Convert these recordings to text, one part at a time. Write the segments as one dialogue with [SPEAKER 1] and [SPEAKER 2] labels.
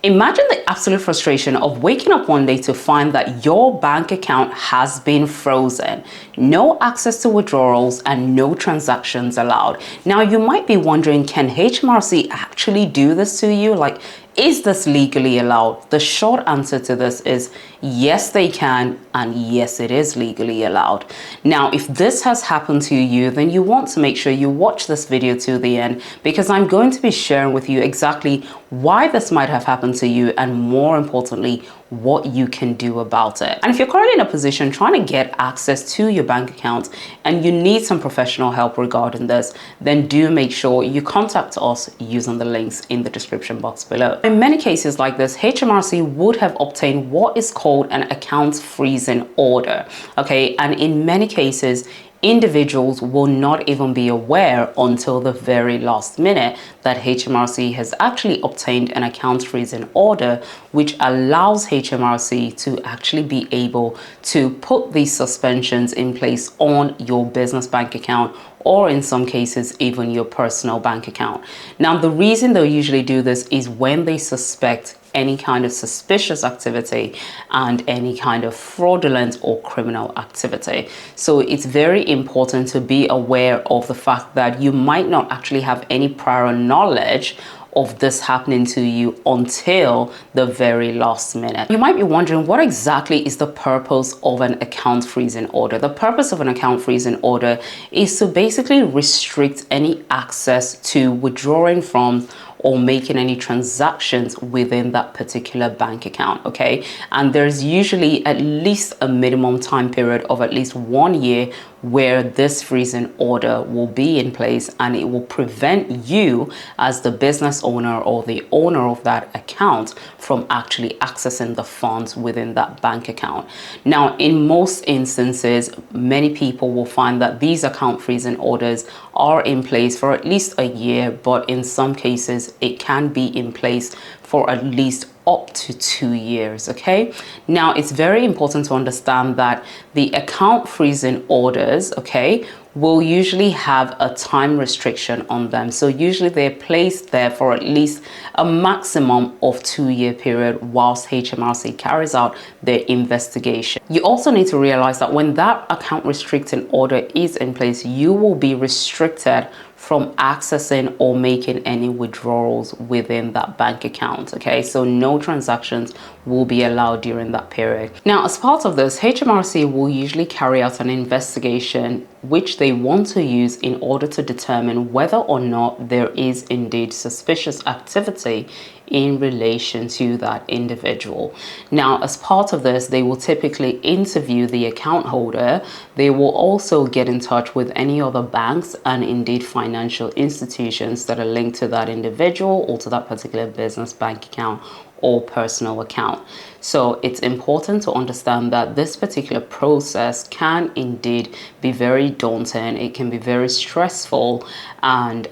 [SPEAKER 1] Imagine the absolute frustration of waking up one day to find that your bank account has been frozen, no access to withdrawals and no transactions allowed. Now you might be wondering, can HMRC actually do this to you? Like, is this legally allowed? The short answer to this is yes, they can, and yes, it is legally allowed. Now, if this has happened to you, then you want to make sure you watch this video to the end, because I'm going to be sharing with you exactly why this might have happened to you, and more importantly, what you can do about it. And if you're currently in a position trying to get access to your bank account and you need some professional help regarding this, then do make sure you contact us using the links in the description box below. In many cases like this, HMRC would have obtained what is called an account freezing order. Okay, and in many cases, individuals will not even be aware until the very last minute that HMRC has actually obtained an account freezing order, which allows HMRC to actually be able to put these suspensions in place on your business bank account, or in some cases, even your personal bank account. Now, the reason they'll usually do this is when they suspect any kind of suspicious activity and any kind of fraudulent or criminal activity. So it's very important to be aware of the fact that you might not actually have any prior knowledge of this happening to you until the very last minute. You might be wondering, what exactly is the purpose of an account freezing order? The purpose of an account freezing order is to basically restrict any access to withdrawing from or making any transactions within that particular bank account. Okay, and there's usually at least a minimum time period of at least 1 year where this freezing order will be in place, and it will prevent you as the business owner or the owner of that account from actually accessing the funds within that bank account. Now, in most instances, many people will find that these account freezing orders are in place for at least a year, but in some cases it can be in place for at least up to 2 years. Okay, now it's very important to understand that the account freezing orders, okay, will usually have a time restriction on them. So usually they're placed there for at least a maximum of 2-year period whilst HMRC carries out their investigation. You also need to realize that when that account restricting order is in place, you will be restricted from accessing or making any withdrawals within that bank account. Okay, so no transactions will be allowed during that period. Now, as part of this, HMRC will usually carry out an investigation which they want to use in order to determine whether or not there is indeed suspicious activity in relation to that individual. Now, as part of this, they will typically interview the account holder. They will also get in touch with any other banks and indeed financial institutions that are linked to that individual or to that particular business bank account or personal account. So it's important to understand that this particular process can indeed be very daunting. It can be very stressful, and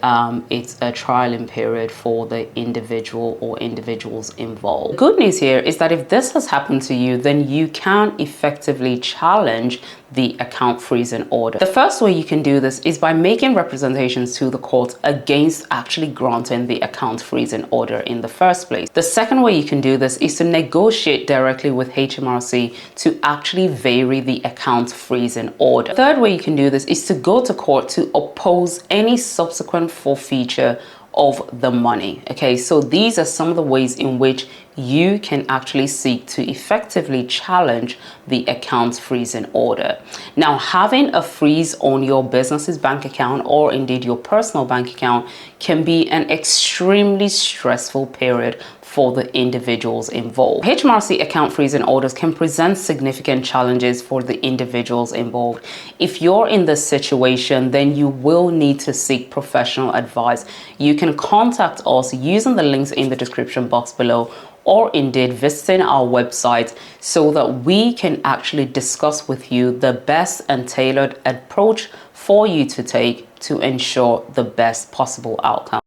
[SPEAKER 1] it's a trialing period for the individual or individuals involved. The good news here is that if this has happened to you, then you can effectively challenge the account freezing order. The first way you can do this is by making representations to the court against actually granting the account freezing order in the first place. The second way you can do this is to negotiate directly with HMRC to actually vary the account freezing order. The third way you can do this is to go to court to oppose any subsequent forfeiture of the money. Okay, so these are some of the ways in which you can actually seek to effectively challenge the account freezing order. Now, having a freeze on your business's bank account or indeed your personal bank account can be an extremely stressful period for the individuals involved. HMRC account freezing orders can present significant challenges for the individuals involved. If you're in this situation, then you will need to seek professional advice. You can contact us using the links in the description box below, or indeed visiting our website, so that we can actually discuss with you the best and tailored approach for you to take to ensure the best possible outcome.